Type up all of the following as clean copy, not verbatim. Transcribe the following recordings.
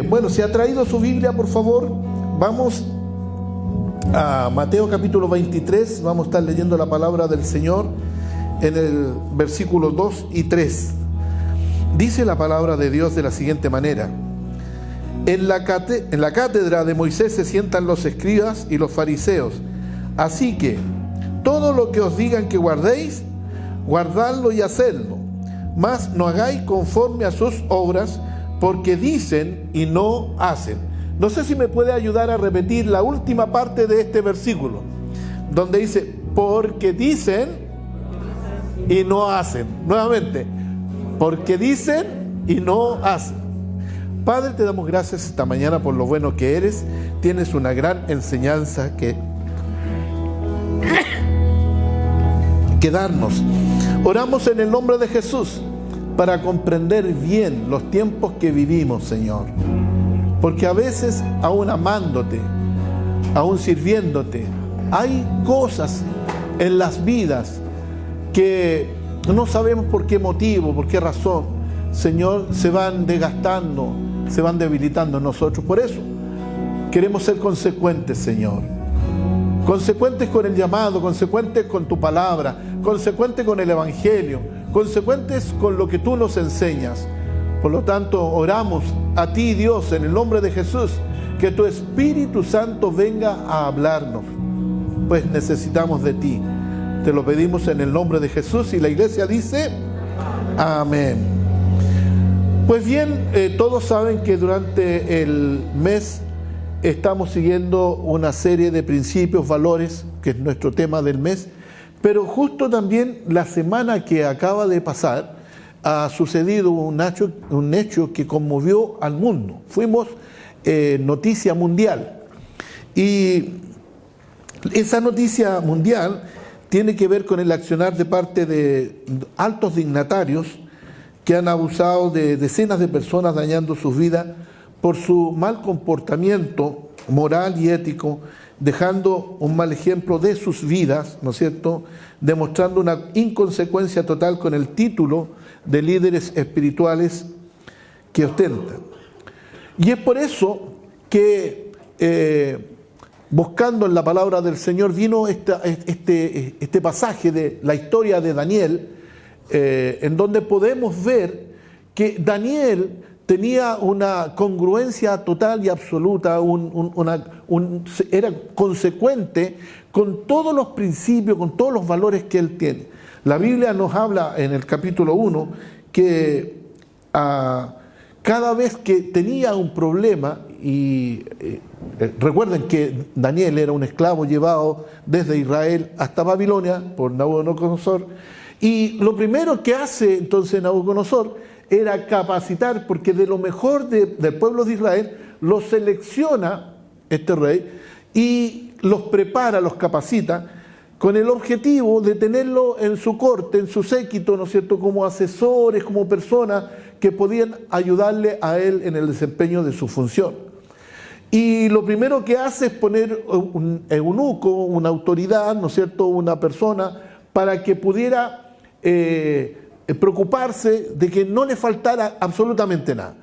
Bueno, si ha traído su Biblia, por favor, vamos a Mateo capítulo 23, vamos a estar leyendo la palabra del Señor en el versículo 2 y 3. Dice la palabra de Dios de la siguiente manera: en la cátedra de Moisés se sientan los escribas y los fariseos, así que todo lo que os digan que guardéis, guardadlo y hacedlo, mas no hagáis conforme a sus obras, porque dicen y no hacen. No sé si me puede ayudar a repetir la última parte de este versículo, donde dice, porque dicen y no hacen. Nuevamente, porque dicen y no hacen. Padre, te damos gracias esta mañana por lo bueno que eres. Tienes una gran enseñanza que darnos. Oramos en el nombre de Jesús para comprender bien los tiempos que vivimos, Señor. Porque a veces, aún amándote, aún sirviéndote, hay cosas en las vidas que no sabemos por qué motivo, por qué razón, Señor, se van desgastando, se van debilitando en nosotros. Por eso queremos ser consecuentes, Señor. Consecuentes con el llamado, consecuentes con tu palabra, consecuentes con el Evangelio, consecuentes con lo que tú nos enseñas. Por lo tanto, oramos a ti, Dios, en el nombre de Jesús, que tu Espíritu Santo venga a hablarnos, pues necesitamos de ti. Te lo pedimos en el nombre de Jesús, y la iglesia dice, amén. Pues bien, todos saben que durante el mes estamos siguiendo una serie de principios, valores, que es nuestro tema del mes, pero justo también la semana que acaba de pasar ha sucedido un hecho que conmovió al mundo. Fuimos noticia mundial, y esa noticia mundial tiene que ver con el accionar de parte de altos dignatarios que han abusado de decenas de personas, dañando sus vidas por su mal comportamiento moral y ético, dejando un mal ejemplo de sus vidas, ¿no es cierto?, demostrando una inconsecuencia total con el título de líderes espirituales que ostentan. Y es por eso que, buscando en la palabra del Señor, vino este pasaje de la historia de Daniel, en donde podemos ver que Daniel tenía una congruencia total y absoluta, era consecuente con todos los principios, con todos los valores que él tiene. La Biblia nos habla en el capítulo 1 que cada vez que tenía un problema, y recuerden que Daniel era un esclavo llevado desde Israel hasta Babilonia por Nabucodonosor, y lo primero que hace entonces Nabucodonosor era capacitar, porque de lo mejor del pueblo de Israel lo selecciona este rey y los prepara, los capacita, con el objetivo de tenerlo en su corte, en su séquito, ¿no es cierto?, como asesores, como personas que podían ayudarle a él en el desempeño de su función. Y lo primero que hace es poner un eunuco, una autoridad, ¿no es cierto?, una persona para que pudiera preocuparse de que no le faltara absolutamente nada.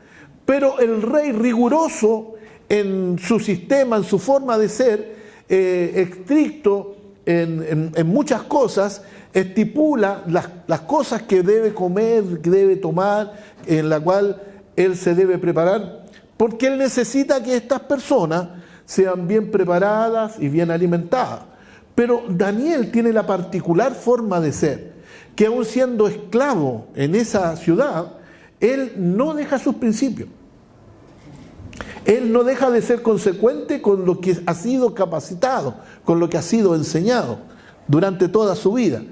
Pero el rey, riguroso en su sistema, en su forma de ser, estricto en muchas cosas, estipula las cosas que debe comer, que debe tomar, en la cual él se debe preparar, porque él necesita que estas personas sean bien preparadas y bien alimentadas. Pero Daniel tiene la particular forma de ser, que aún siendo esclavo en esa ciudad, él no deja sus principios. Él no deja de ser consecuente con lo que ha sido capacitado, con lo que ha sido enseñado durante toda su vida.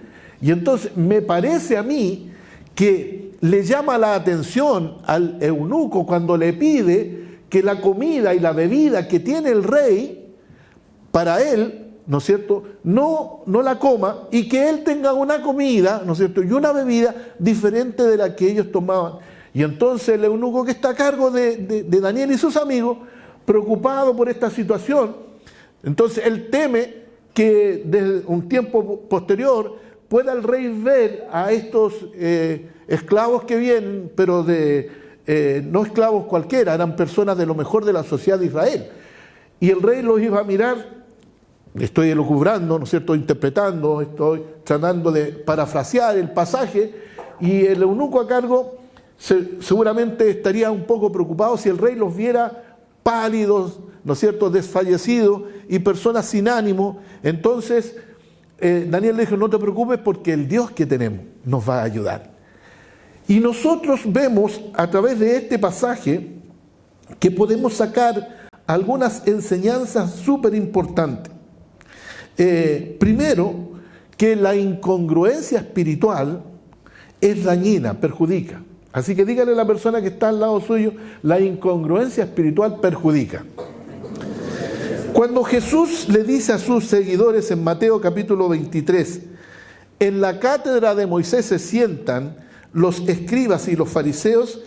Y entonces me parece a mí que le llama la atención al eunuco cuando le pide que la comida y la bebida que tiene el rey, para él, ¿no es cierto?, no la coma, y que él tenga una comida, ¿no es cierto?, y una bebida diferente de la que ellos tomaban. Y entonces el eunuco que está a cargo de Daniel y sus amigos, preocupado por esta situación, entonces él teme que desde un tiempo posterior pueda el rey ver a estos esclavos que vienen, pero no esclavos cualquiera, eran personas de lo mejor de la sociedad de Israel. Y el rey los iba a mirar, estoy elucubrando, ¿no es cierto?, interpretando, estoy tratando de parafrasear el pasaje, y el eunuco a cargo seguramente estaría un poco preocupado si el rey los viera pálidos, ¿no es cierto?, desfallecidos y personas sin ánimo. Entonces Daniel le dijo: no te preocupes, porque el Dios que tenemos nos va a ayudar. Y nosotros vemos a través de este pasaje que podemos sacar algunas enseñanzas súper importantes. Primero, que la incongruencia espiritual es dañina, perjudica. Así que dígale a la persona que está al lado suyo: la incongruencia espiritual perjudica. Cuando Jesús le dice a sus seguidores en Mateo capítulo 23, en la cátedra de Moisés se sientan los escribas y los fariseos,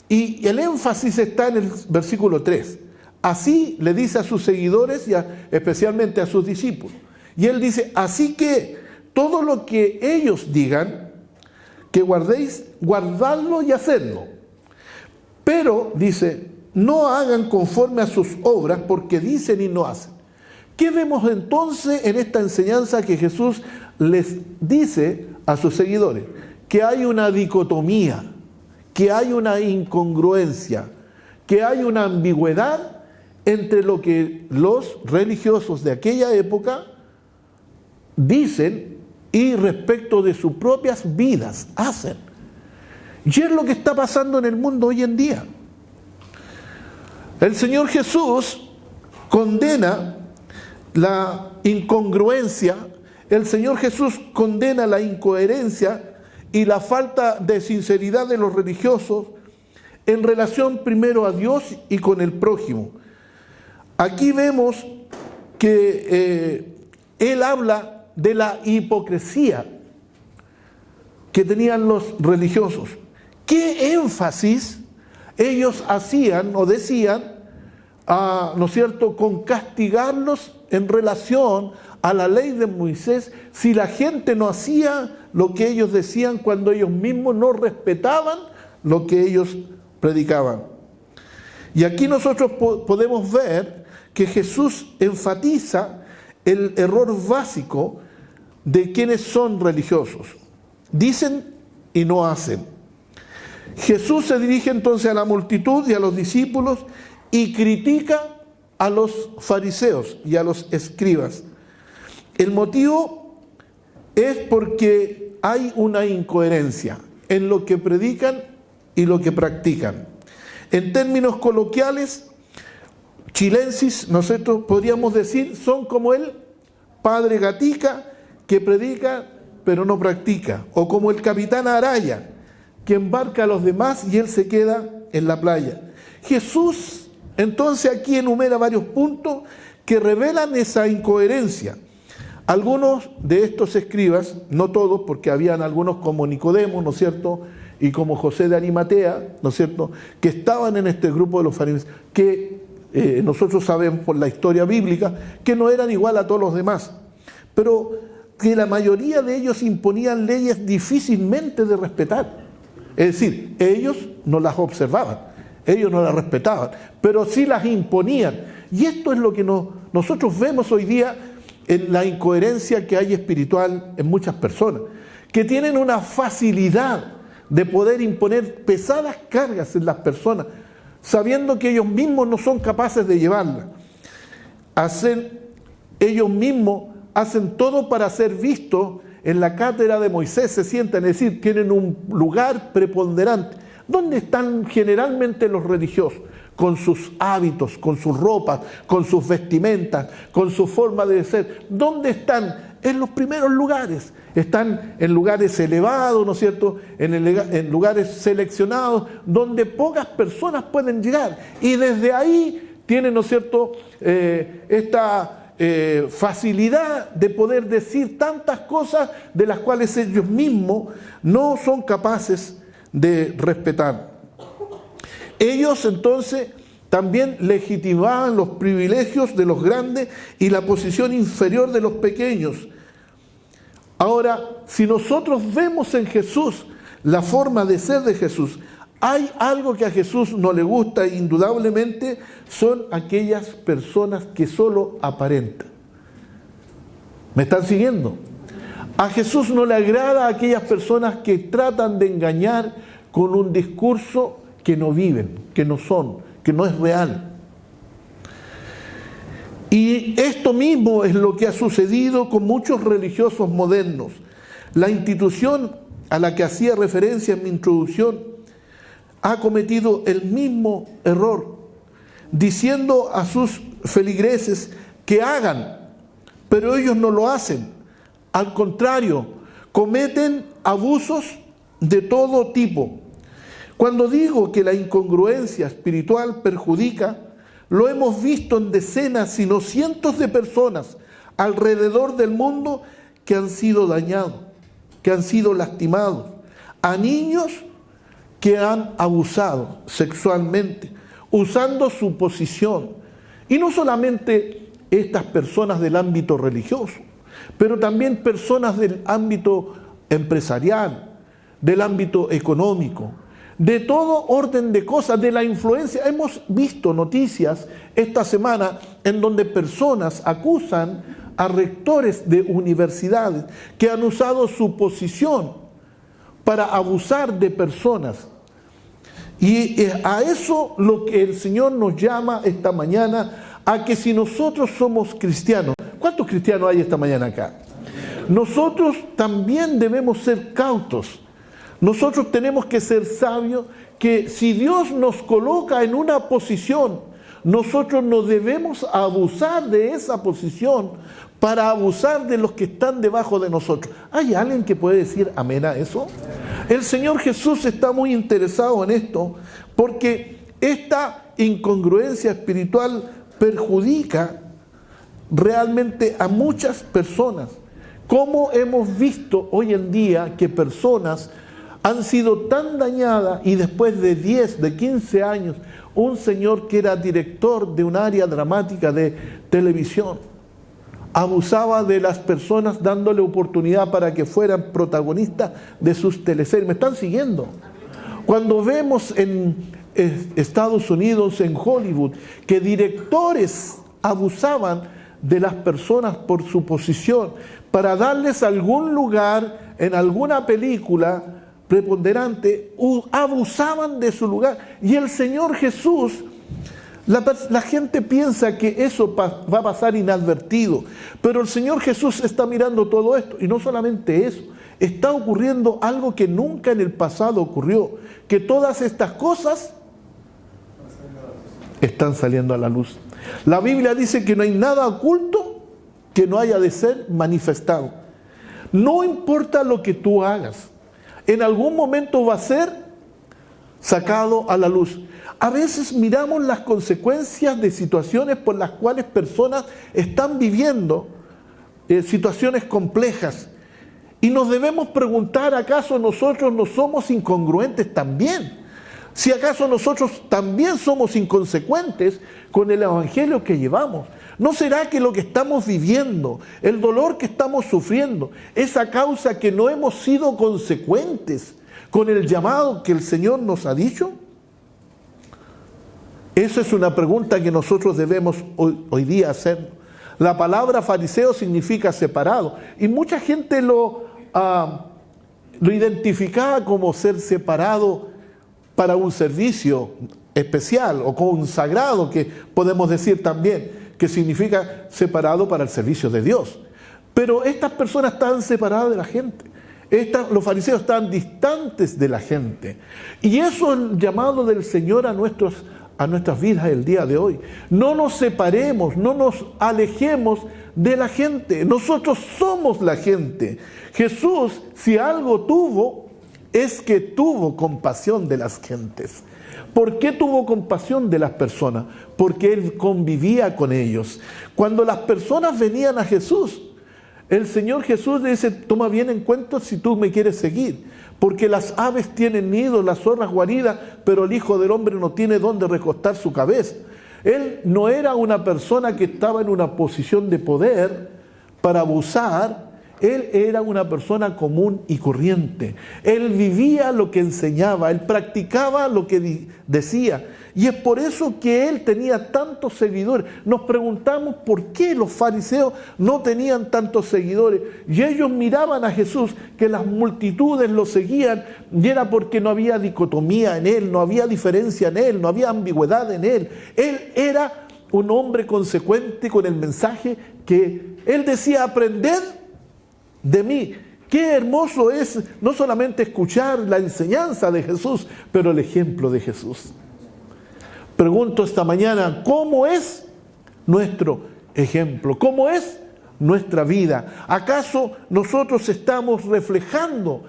y el énfasis está en el versículo 3. Así le dice a sus seguidores y especialmente a sus discípulos. Y él dice: así que todo lo que ellos digan, que guardéis, guardadlo y hacedlo. Pero, dice, no hagan conforme a sus obras, porque dicen y no hacen. ¿Qué vemos entonces en esta enseñanza que Jesús les dice a sus seguidores? Que hay una dicotomía, que hay una incongruencia, que hay una ambigüedad entre lo que los religiosos de aquella época dicen y respecto de sus propias vidas hacen. Y es lo que está pasando en el mundo hoy en día. El Señor Jesús condena la incongruencia, el Señor Jesús condena la incoherencia y la falta de sinceridad de los religiosos en relación primero a Dios y con el prójimo. Aquí vemos que Él habla de la hipocresía que tenían los religiosos. ¿Qué énfasis ellos hacían o decían, ¿no es cierto?, con castigarlos en relación a la ley de Moisés, si la gente no hacía lo que ellos decían, cuando ellos mismos no respetaban lo que ellos predicaban? Y aquí nosotros podemos ver que Jesús enfatiza el error básico de quienes son religiosos. Dicen y no hacen. Jesús se dirige entonces a la multitud y a los discípulos y critica a los fariseos y a los escribas. El motivo es porque hay una incoherencia en lo que predican y lo que practican. En términos coloquiales, chilensis, nosotros podríamos decir, son como el padre Gatica, que predica pero no practica, o como el capitán Araya, que embarca a los demás y él se queda en la playa. Jesús entonces aquí enumera varios puntos que revelan esa incoherencia. Algunos de estos escribas, no todos, porque habían algunos como Nicodemo, ¿no es cierto?, y como José de Arimatea, ¿no es cierto?, que estaban en este grupo de los fariseos, que nosotros sabemos por la historia bíblica que no eran igual a todos los demás, pero que la mayoría de ellos imponían leyes difícilmente de respetar. Es decir, ellos no las observaban, ellos no las respetaban, pero sí las imponían. Y esto es lo que nosotros vemos hoy día en la incoherencia que hay espiritual en muchas personas, que tienen una facilidad de poder imponer pesadas cargas en las personas, sabiendo que ellos mismos no son capaces de llevarlas. Ellos mismos hacen todo para ser vistos en la cátedra de Moisés, se sientan, es decir, tienen un lugar preponderante. ¿Dónde están generalmente los religiosos? Con sus hábitos, con sus ropas, con sus vestimentas, con su forma de ser. ¿Dónde están? En los primeros lugares. Están en lugares elevados, ¿no es cierto?, en lugares seleccionados, donde pocas personas pueden llegar. Y desde ahí tienen, ¿no es cierto?, esta facilidad de poder decir tantas cosas de las cuales ellos mismos no son capaces de respetar. Ellos entonces también legitimaban los privilegios de los grandes y la posición inferior de los pequeños. Ahora, si nosotros vemos en Jesús la forma de ser de Jesús, hay algo que a Jesús no le gusta, indudablemente, son aquellas personas que solo aparentan. ¿Me están siguiendo? A Jesús no le agrada a aquellas personas que tratan de engañar con un discurso que no viven, que no son, que no es real. Y esto mismo es lo que ha sucedido con muchos religiosos modernos. La institución a la que hacía referencia en mi introducción ha cometido el mismo error, diciendo a sus feligreses que hagan, pero ellos no lo hacen. Al contrario, cometen abusos de todo tipo. Cuando digo que la incongruencia espiritual perjudica, lo hemos visto en decenas, si no cientos de personas alrededor del mundo que han sido dañados, que han sido lastimados, a niños que han abusado sexualmente, usando su posición. Y no solamente estas personas del ámbito religioso, pero también personas del ámbito empresarial, del ámbito económico, de todo orden de cosas, de la influencia. Hemos visto noticias esta semana en donde personas acusan a rectores de universidades que han usado su posición para abusar de personas. Y a eso lo que el Señor nos llama esta mañana, a que si nosotros somos cristianos, ¿cuántos cristianos hay esta mañana acá? Nosotros también debemos ser cautos. Nosotros tenemos que ser sabios, que si Dios nos coloca en una posición, nosotros no debemos abusar de esa posición para abusar de los que están debajo de nosotros. ¿Hay alguien que puede decir amén a eso? El Señor Jesús está muy interesado en esto, porque esta incongruencia espiritual perjudica realmente a muchas personas. ¿Cómo hemos visto hoy en día que personas han sido tan dañadas y después de 10, de 15 años, un señor que era director de un área dramática de televisión, abusaba de las personas dándole oportunidad para que fueran protagonistas de sus teleseries? ¿Me están siguiendo? Cuando vemos en Estados Unidos, en Hollywood, que directores abusaban de las personas por su posición para darles algún lugar en alguna película preponderante, abusaban de su lugar. Y el Señor Jesús, la gente piensa que eso va a pasar inadvertido, pero el Señor Jesús está mirando todo esto. Y no solamente eso, está ocurriendo algo que nunca en el pasado ocurrió, que todas estas cosas están saliendo a la luz. La Biblia dice que no hay nada oculto que no haya de ser manifestado. No importa lo que tú hagas, en algún momento va a ser sacado a la luz. A veces miramos las consecuencias de situaciones por las cuales personas están viviendo situaciones complejas. Y nos debemos preguntar, ¿acaso nosotros no somos incongruentes también? Si acaso nosotros también somos inconsecuentes con el evangelio que llevamos. ¿No será que lo que estamos viviendo, el dolor que estamos sufriendo, es a causa que no hemos sido consecuentes con el llamado que el Señor nos ha dicho? Esa es una pregunta que nosotros debemos hoy día hacer. La palabra fariseo significa separado, y mucha gente lo identificaba como ser separado para un servicio especial o consagrado, que podemos decir también, que significa separado para el servicio de Dios. Pero estas personas estaban separadas de la gente. Los fariseos estaban distantes de la gente. Y eso es el llamado del Señor a nuestras vidas el día de hoy. No nos separemos, no nos alejemos de la gente. Nosotros somos la gente. Jesús, si algo tuvo, es que tuvo compasión de las gentes. ¿Por qué tuvo compasión de las personas? Porque Él convivía con ellos. Cuando las personas venían a Jesús, el Señor Jesús le dice: toma bien en cuenta si tú me quieres seguir, porque las aves tienen nidos, las zorras guaridas, pero el Hijo del Hombre no tiene dónde recostar su cabeza. Él no era una persona que estaba en una posición de poder para abusar Él era una persona común y corriente. Él vivía lo que enseñaba, él practicaba lo que decía. Y es por eso que él tenía tantos seguidores. Nos preguntamos por qué los fariseos no tenían tantos seguidores. Y ellos miraban a Jesús, que las multitudes lo seguían, y era porque no había dicotomía en él, no había diferencia en él, no había ambigüedad en él. Él era un hombre consecuente con el mensaje que él decía: aprended de mí. Qué hermoso es no solamente escuchar la enseñanza de Jesús, pero el ejemplo de Jesús. Pregunto esta mañana, ¿cómo es nuestro ejemplo? ¿Cómo es nuestra vida? ¿Acaso nosotros estamos reflejando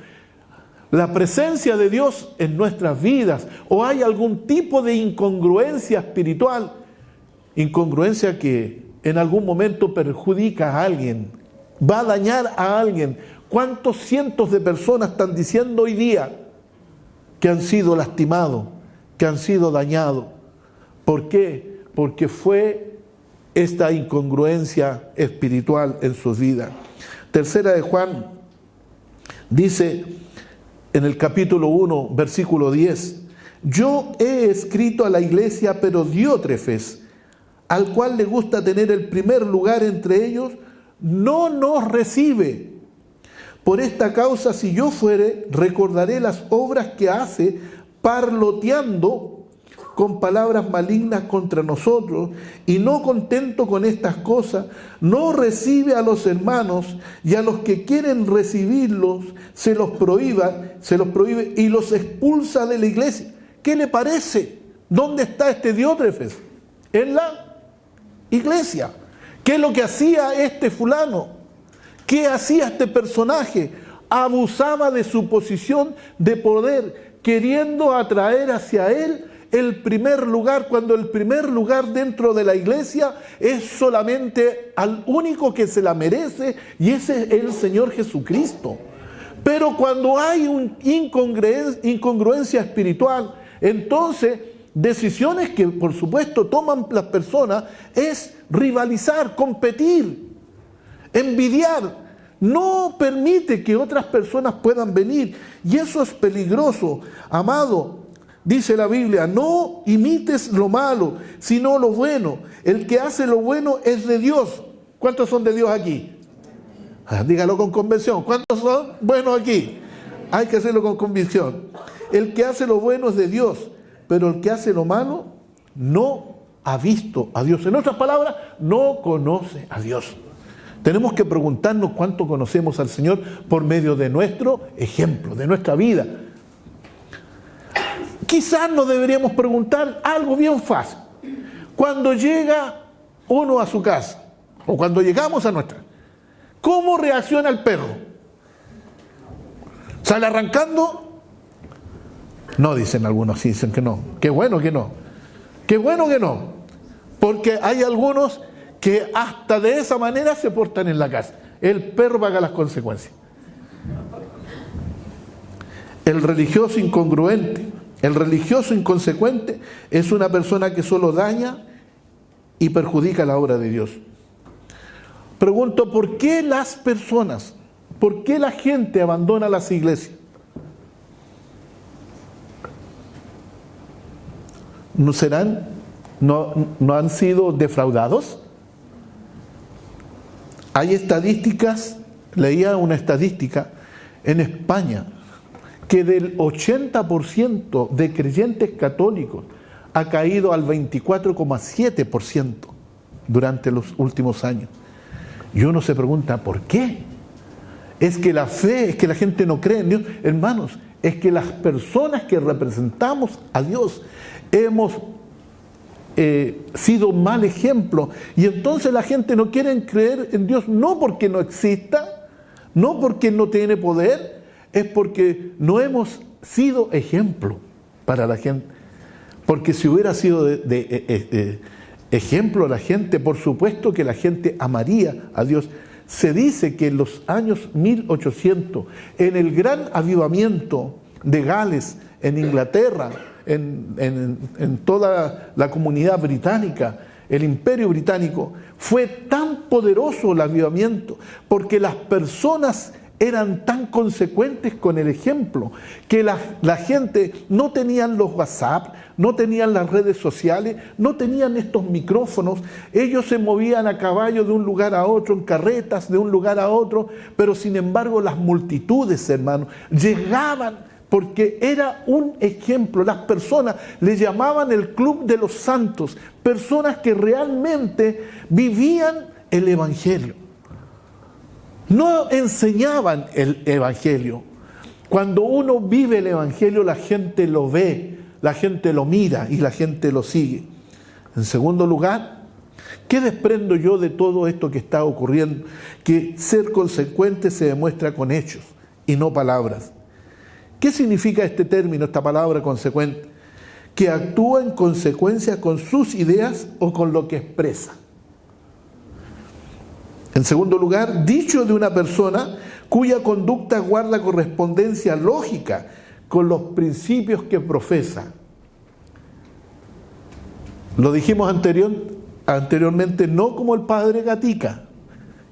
la presencia de Dios en nuestras vidas? ¿O hay algún tipo de incongruencia espiritual? Incongruencia que en algún momento perjudica a alguien, va a dañar a alguien. ¿Cuántos cientos de personas están diciendo hoy día que han sido lastimados, que han sido dañados? ¿Por qué? Porque fue esta incongruencia espiritual en sus vidas. Tercera de Juan dice en el capítulo 1, versículo 10: yo he escrito a la iglesia, pero Diótrefes, al cual le gusta tener el primer lugar entre ellos, no nos recibe. Por esta causa, si yo fuere, recordaré las obras que hace, parloteando con palabras malignas contra nosotros, y no contento con estas cosas, no recibe a los hermanos, y a los que quieren recibirlos se los prohíbe y los expulsa de la iglesia. ¿Qué le parece? ¿Dónde está este Diótrefes? En la iglesia. ¿Qué es lo que hacía este fulano? ¿Qué hacía este personaje? Abusaba de su posición de poder, queriendo atraer hacia él el primer lugar, cuando el primer lugar dentro de la iglesia es solamente al único que se la merece, y ese es el Señor Jesucristo. Pero cuando hay una incongruencia espiritual, entonces decisiones que por supuesto toman las personas es rivalizar, competir, envidiar. No permite que otras personas puedan venir, y eso es peligroso. Amado, dice la Biblia: no imites lo malo, sino lo bueno. El que hace lo bueno es de Dios. ¿Cuántos son de Dios aquí? Dígalo con convicción. ¿Cuántos son buenos aquí? Hay que hacerlo con convicción. El que hace lo bueno es de Dios, pero el que hace lo malo no ha visto a Dios. En otras palabras, no conoce a Dios. Tenemos que preguntarnos cuánto conocemos al Señor por medio de nuestro ejemplo, de nuestra vida. Quizás nos deberíamos preguntar algo bien fácil. Cuando llega uno a su casa, o cuando llegamos a nuestra, ¿cómo reacciona el perro? ¿Sale arrancando? No, dicen algunos, sí, dicen que no. Qué bueno que no. Qué bueno que no. Porque hay algunos que hasta de esa manera se portan en la casa. El perro paga las consecuencias. El religioso incongruente, el religioso inconsecuente es una persona que solo daña y perjudica la obra de Dios. Pregunto, ¿por qué las personas, por qué la gente abandona las iglesias? ¿No serán, no han sido defraudados? Hay estadísticas, leía una estadística en España, que del 80% de creyentes católicos ha caído al 24,7% durante los últimos años. Y uno se pregunta, ¿por qué? Es que la fe, es que la gente no cree en Dios. Hermanos, es que las personas que representamos a Dios hemos sido mal ejemplo, y entonces la gente no quiere creer en Dios, no porque no exista, no porque no tiene poder, es porque no hemos sido ejemplo para la gente. Porque si hubiera sido de ejemplo la gente, por supuesto que la gente amaría a Dios. Se dice que en los años 1800, en el gran avivamiento de Gales, en Inglaterra, en toda la comunidad británica, el Imperio Británico, fue tan poderoso el avivamiento porque las personas eran tan consecuentes con el ejemplo, que la gente no tenían los WhatsApp, no tenían las redes sociales, no tenían estos micrófonos. Ellos se movían a caballo de un lugar a otro, en carretas de un lugar a otro, pero sin embargo las multitudes, hermanos, llegaban porque era un ejemplo. Las personas le llamaban el Club de los Santos, personas que realmente vivían el Evangelio. No enseñaban el Evangelio. Cuando uno vive el Evangelio, la gente lo ve, la gente lo mira y la gente lo sigue. En segundo lugar, ¿qué desprendo yo de todo esto que está ocurriendo? Que ser consecuente se demuestra con hechos y no palabras. ¿Qué significa este término, esta palabra consecuente? Que actúa en consecuencia con sus ideas o con lo que expresa. En segundo lugar, dicho de una persona cuya conducta guarda correspondencia lógica con los principios que profesa. Lo dijimos anteriormente, no como el padre Gatica,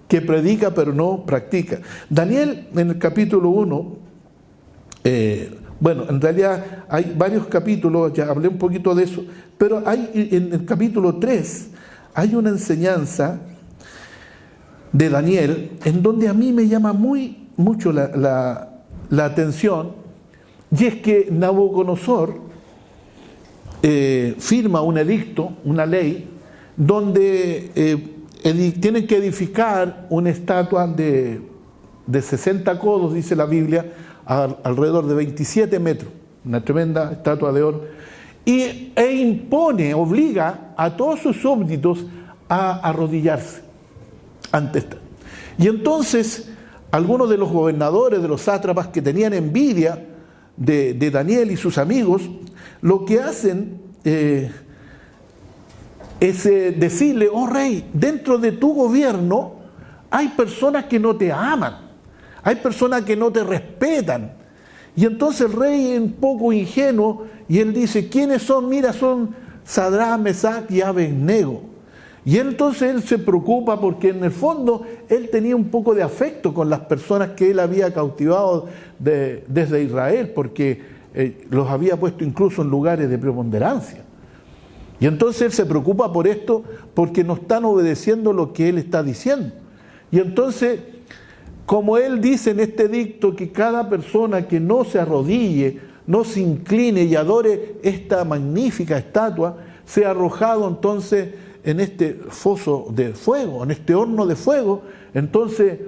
que predica pero no practica. Daniel, en el capítulo 1, en realidad hay varios capítulos, ya hablé un poquito de eso, pero hay en el capítulo 3 hay una enseñanza de Daniel, en donde a mí me llama mucho la atención, y es que Nabucodonosor firma un edicto, una ley, donde tienen que edificar una estatua de 60 codos, dice la Biblia, alrededor de 27 metros, una tremenda estatua de oro, e impone, obliga a todos sus súbditos a arrodillarse ante esta. Y entonces algunos de los gobernadores, de los sátrapas que tenían envidia de Daniel y sus amigos, lo que hacen es decirle: oh rey, dentro de tu gobierno hay personas que no te aman, hay personas que no te respetan. Y entonces el rey es un poco ingenuo y él dice: ¿quiénes son? Mira, son Sadrach, Mesach y Abednego. Y entonces él se preocupa porque en el fondo él tenía un poco de afecto con las personas que él había cautivado desde Israel, porque los había puesto incluso en lugares de preponderancia. Y entonces él se preocupa por esto porque no están obedeciendo lo que él está diciendo. Y entonces, como él dice en este edicto que cada persona que no se arrodille, no se incline y adore esta magnífica estatua, sea arrojado entonces en este foso de fuego, en este horno de fuego. Entonces,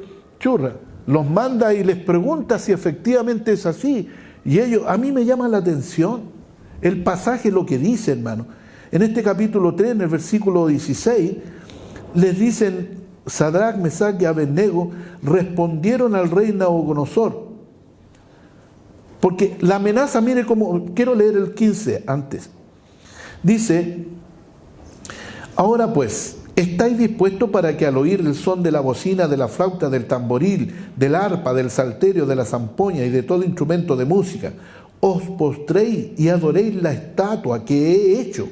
los manda y les pregunta si efectivamente es así. Y ellos, a mí me llama la atención el pasaje, lo que dice, hermano. En este capítulo 3, en el versículo 16, les dicen: Sadrach, Mesach y Abednego respondieron al rey Nabucodonosor. Porque la amenaza, mire cómo, quiero leer el 15 antes. Dice: ahora pues, ¿estáis dispuestos para que al oír el son de la bocina, de la flauta, del tamboril, del arpa, del salterio, de la zampoña y de todo instrumento de música, os postréis y adoréis la estatua que he hecho?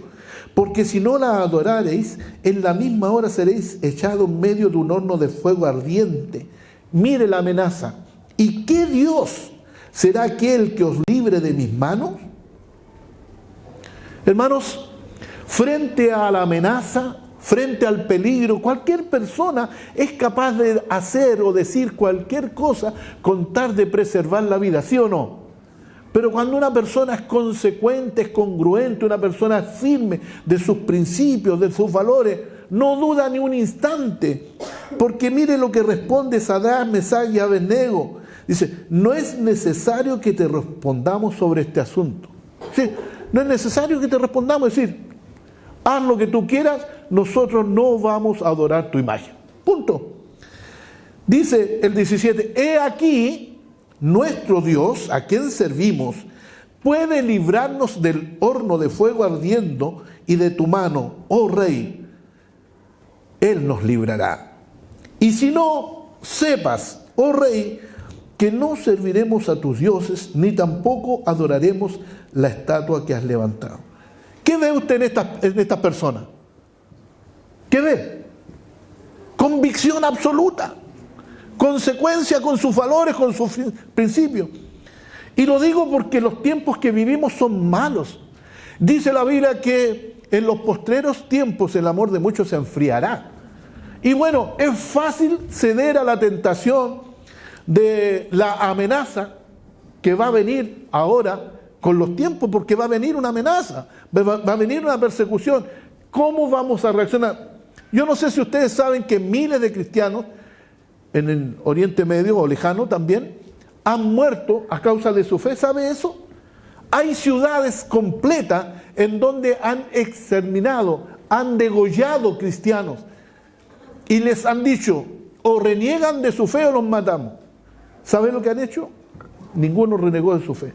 Porque si no la adorareis, en la misma hora seréis echados en medio de un horno de fuego ardiente. Mire la amenaza. ¿Y qué Dios será aquel que os libre de mis manos? Hermanos, frente a la amenaza, frente al peligro, cualquier persona es capaz de hacer o decir cualquier cosa con tal de preservar la vida, ¿sí o no? Pero cuando una persona es consecuente, es congruente, una persona es firme de sus principios, de sus valores, no duda ni un instante, porque mire lo que responde Sadrach, Mesach y Abednego. Dice: no es necesario que te respondamos sobre este asunto. Sí, no es necesario que te respondamos, es decir, haz lo que tú quieras, nosotros no vamos a adorar tu imagen. Punto. Dice el 17: he aquí, nuestro Dios, a quien servimos, puede librarnos del horno de fuego ardiendo y de tu mano, oh rey. Él nos librará. Y si no, sepas, oh rey, que no serviremos a tus dioses, ni tampoco adoraremos la estatua que has levantado. ¿Qué ve usted en esta persona? ¿Qué ve? Convicción absoluta, consecuencia con sus valores, con sus principios. Y lo digo porque los tiempos que vivimos son malos. Dice la Biblia que en los postreros tiempos el amor de muchos se enfriará. Y bueno, es fácil ceder a la tentación de la amenaza que va a venir ahora con los tiempos, porque va a venir una amenaza, va a venir una persecución. ¿Cómo vamos a reaccionar? Yo no sé si ustedes saben que miles de cristianos en el Oriente Medio o lejano también han muerto a causa de su fe. ¿Sabe eso? Hay ciudades completas en donde han exterminado, han degollado cristianos y les han dicho, o reniegan de su fe o los matamos. ¿Sabe lo que han hecho? Ninguno renegó de su fe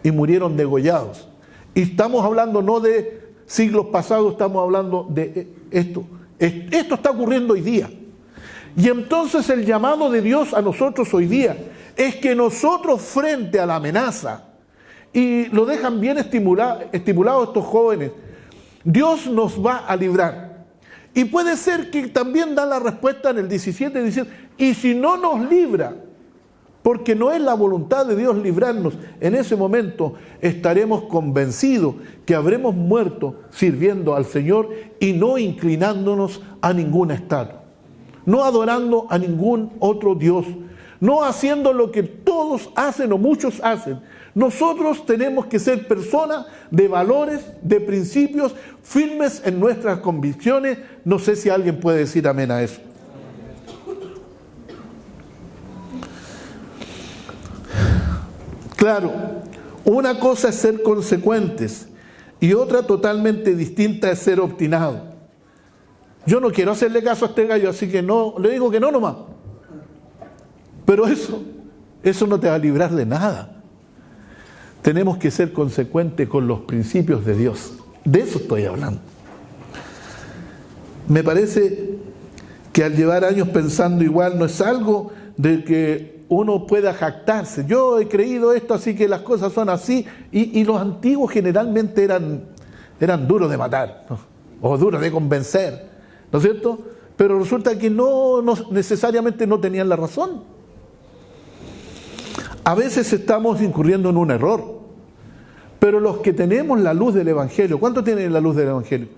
y murieron degollados. Y estamos hablando no de siglos pasados, estamos hablando de esto. Esto está ocurriendo hoy día. Y entonces el llamado de Dios a nosotros hoy día es que nosotros, frente a la amenaza, y lo dejan bien estipulado estos jóvenes, Dios nos va a librar. Y puede ser que también da la respuesta en el 17 diciendo, y si no nos libra, porque no es la voluntad de Dios librarnos, en ese momento estaremos convencidos que habremos muerto sirviendo al Señor y no inclinándonos a ninguna estatua, no adorando a ningún otro Dios, no haciendo lo que todos hacen o muchos hacen. Nosotros tenemos que ser personas de valores, de principios, firmes en nuestras convicciones. No sé si alguien puede decir amén a eso. Claro, una cosa es ser consecuentes y otra totalmente distinta es ser obstinado. Yo no quiero hacerle caso a este gallo, así que no, le digo que no nomás. Pero eso no te va a librar de nada. Tenemos que ser consecuentes con los principios de Dios. De eso estoy hablando. Me parece que al llevar años pensando igual no es algo de que uno pueda jactarse. Yo he creído esto, así que las cosas son así. Y los antiguos generalmente eran duros de matar, ¿no? O duros de convencer, ¿no es cierto? Pero resulta que no necesariamente no tenían la razón. A veces estamos incurriendo en un error, pero los que tenemos la luz del Evangelio, ¿cuántos tienen la luz del Evangelio?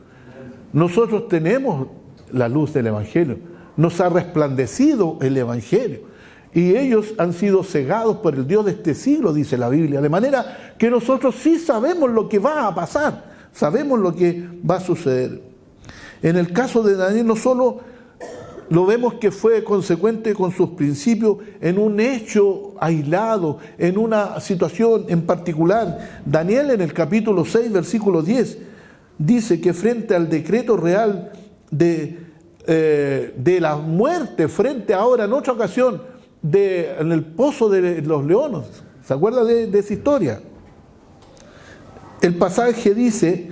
Nosotros tenemos la luz del Evangelio, nos ha resplandecido el Evangelio y ellos han sido cegados por el Dios de este siglo, dice la Biblia, de manera que nosotros sí sabemos lo que va a pasar, sabemos lo que va a suceder. En el caso de Daniel no solo lo vemos que fue consecuente con sus principios en un hecho aislado, en una situación en particular. Daniel en el capítulo 6, versículo 10, dice que frente al decreto real de la muerte, frente ahora en otra ocasión, en el pozo de los leones, ¿se acuerda de esa historia? El pasaje dice,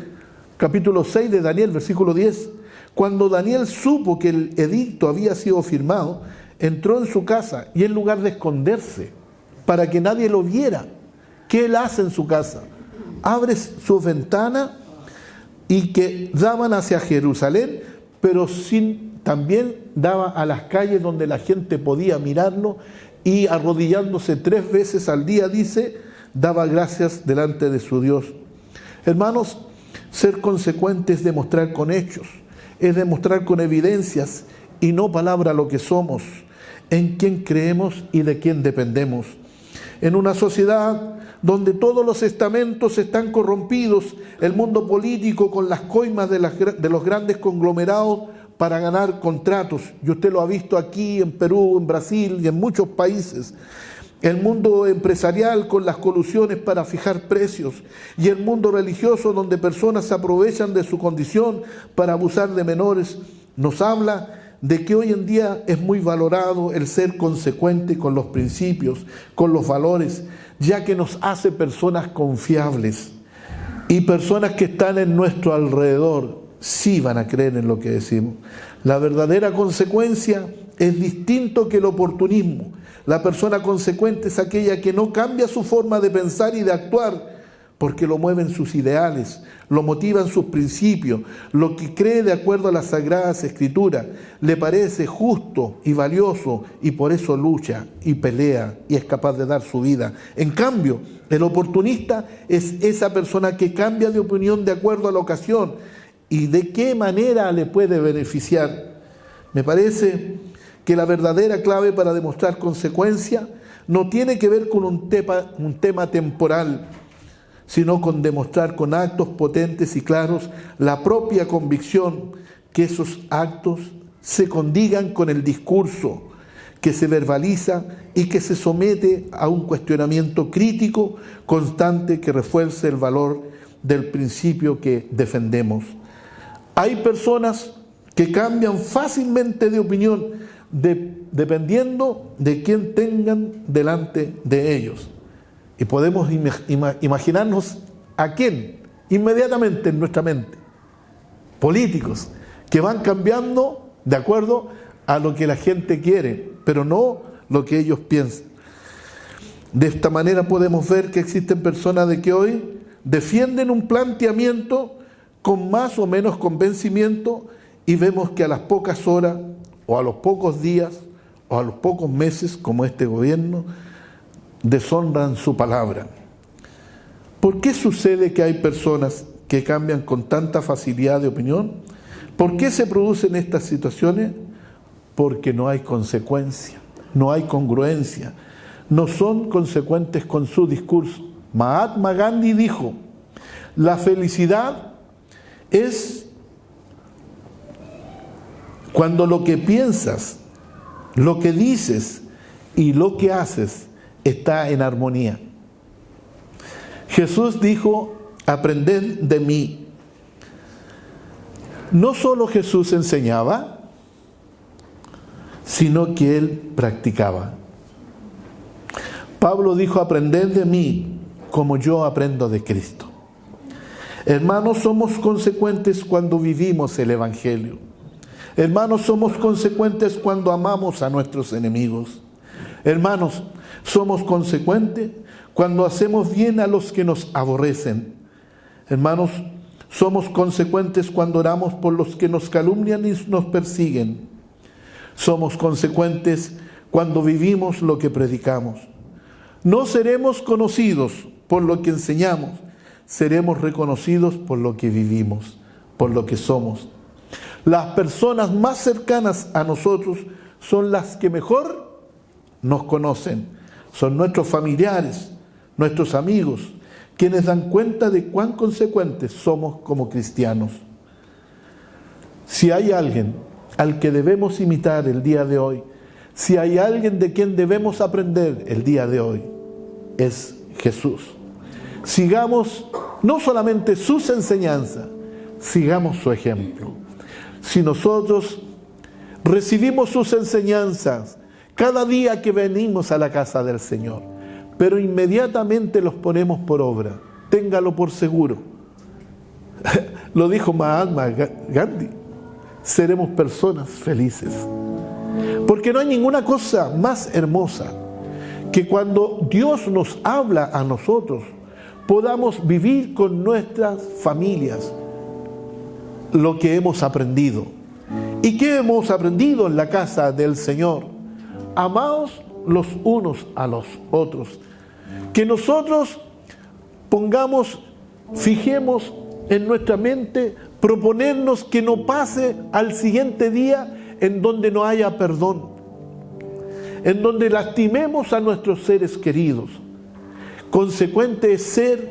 capítulo 6 de Daniel, versículo 10, cuando Daniel supo que el edicto había sido firmado, entró en su casa y en lugar de esconderse para que nadie lo viera, ¿qué él hace en su casa? Abre su ventana y que daban hacia Jerusalén, pero también daba a las calles donde la gente podía mirarlo y arrodillándose 3 veces al día, dice, daba gracias delante de su Dios. Hermanos, ser consecuentes es demostrar con hechos, es demostrar con evidencias y no palabra lo que somos, en quién creemos y de quién dependemos. En una sociedad donde todos los estamentos están corrompidos, el mundo político con las coimas de los grandes conglomerados para ganar contratos, y usted lo ha visto aquí en Perú, en Brasil y en muchos países. El mundo empresarial con las colusiones para fijar precios, y el mundo religioso donde personas se aprovechan de su condición para abusar de menores, nos habla de que hoy en día es muy valorado el ser consecuente con los principios, con los valores, ya que nos hace personas confiables, y personas que están en nuestro alrededor sí van a creer en lo que decimos. La verdadera consecuencia es distinto que el oportunismo. La persona consecuente es aquella que no cambia su forma de pensar y de actuar porque lo mueven sus ideales, lo motivan sus principios, lo que cree de acuerdo a las Sagradas Escrituras, le parece justo y valioso y por eso lucha y pelea y es capaz de dar su vida. En cambio, el oportunista es esa persona que cambia de opinión de acuerdo a la ocasión y de qué manera le puede beneficiar. Me parece que la verdadera clave para demostrar consecuencia no tiene que ver con un tema temporal, sino con demostrar con actos potentes y claros la propia convicción, que esos actos se condigan con el discurso, que se verbaliza y que se somete a un cuestionamiento crítico constante que refuerce el valor del principio que defendemos. Hay personas que cambian fácilmente de opinión dependiendo de quién tengan delante de ellos. Y podemos imaginarnos a quién inmediatamente en nuestra mente. Políticos que van cambiando de acuerdo a lo que la gente quiere, pero no lo que ellos piensan. De esta manera podemos ver que existen personas de que hoy defienden un planteamiento con más o menos convencimiento y vemos que a las pocas horas o a los pocos días o a los pocos meses, como este gobierno, deshonran su palabra. ¿Por qué sucede que hay personas que cambian con tanta facilidad de opinión? ¿Por qué se producen estas situaciones? Porque no hay consecuencia, no hay congruencia, no son consecuentes con su discurso. Mahatma Gandhi dijo: la felicidad es cuando lo que piensas, lo que dices y lo que haces está en armonía. Jesús dijo: aprended de mí. No solo Jesús enseñaba, sino que Él practicaba. Pablo dijo: aprended de mí como yo aprendo de Cristo. Hermanos, somos consecuentes cuando vivimos el Evangelio. Hermanos, somos consecuentes cuando amamos a nuestros enemigos. Hermanos, somos consecuentes cuando hacemos bien a los que nos aborrecen. Hermanos, somos consecuentes cuando oramos por los que nos calumnian y nos persiguen. Somos consecuentes cuando vivimos lo que predicamos. No seremos conocidos por lo que enseñamos, seremos reconocidos por lo que vivimos, por lo que somos. Las personas más cercanas a nosotros son las que mejor nos conocen. Son nuestros familiares, nuestros amigos, quienes dan cuenta de cuán consecuentes somos como cristianos. Si hay alguien al que debemos imitar el día de hoy, si hay alguien de quien debemos aprender el día de hoy, es Jesús. Sigamos no solamente sus enseñanzas, sigamos su ejemplo. Si nosotros recibimos sus enseñanzas cada día que venimos a la casa del Señor, pero inmediatamente los ponemos por obra, téngalo por seguro. Lo dijo Mahatma Gandhi: seremos personas felices. Porque no hay ninguna cosa más hermosa que cuando Dios nos habla a nosotros, podamos vivir con nuestras familias lo que hemos aprendido. ¿Y qué hemos aprendido en la casa del Señor? Amaos los unos a los otros. Que nosotros fijemos en nuestra mente, proponernos que no pase al siguiente día en donde no haya perdón, en donde lastimemos a nuestros seres queridos. Consecuente es ser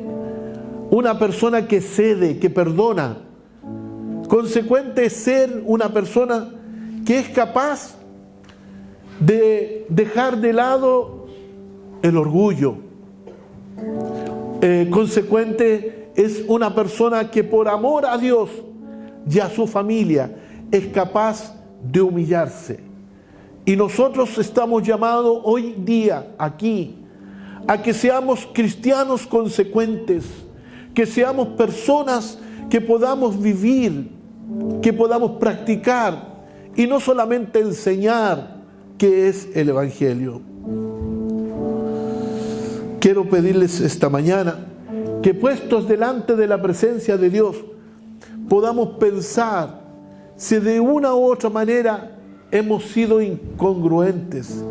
una persona que cede, que perdona. Consecuente es ser una persona que es capaz de dejar de lado el orgullo. Consecuente es una persona que por amor a Dios y a su familia es capaz de humillarse. Y nosotros estamos llamados hoy día aquí a que seamos cristianos consecuentes, que seamos personas que podamos vivir, que podamos practicar y no solamente enseñar qué es el Evangelio. Quiero pedirles esta mañana que puestos delante de la presencia de Dios podamos pensar si de una u otra manera hemos sido incongruentes,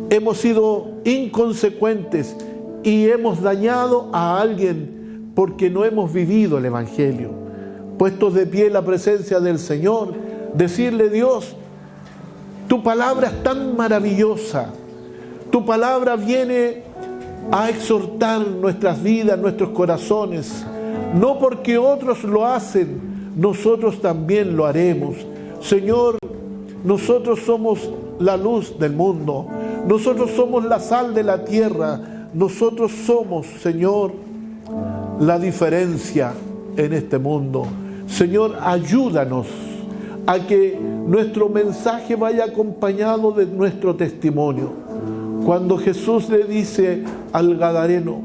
hemos sido inconsecuentes y hemos dañado a alguien porque no hemos vivido el Evangelio. Puestos de pie en la presencia del Señor, decirle: Dios, tu palabra es tan maravillosa, tu palabra viene a exhortar nuestras vidas, nuestros corazones. No porque otros lo hacen, nosotros también lo haremos. Señor, nosotros somos la luz del mundo, nosotros somos la sal de la tierra, nosotros somos, Señor, la diferencia en este mundo. Señor, ayúdanos a que nuestro mensaje vaya acompañado de nuestro testimonio. Cuando Jesús le dice al gadareno,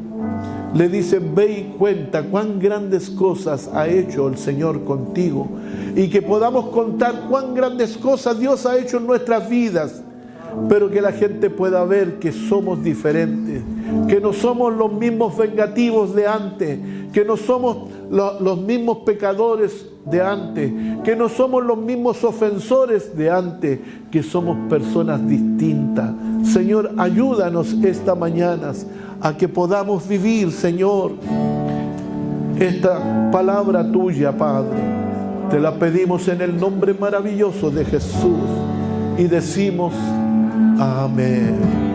le dice: ve y cuenta cuán grandes cosas ha hecho el Señor contigo, y que podamos contar cuán grandes cosas Dios ha hecho en nuestras vidas, pero que la gente pueda ver que somos diferentes, que no somos los mismos vengativos de antes, que no somos los mismos pecadores de antes, que no somos los mismos ofensores de antes, que somos personas distintas. Señor, ayúdanos esta mañana a que podamos vivir, Señor, esta palabra tuya, Padre. Te la pedimos en el nombre maravilloso de Jesús y decimos: amén.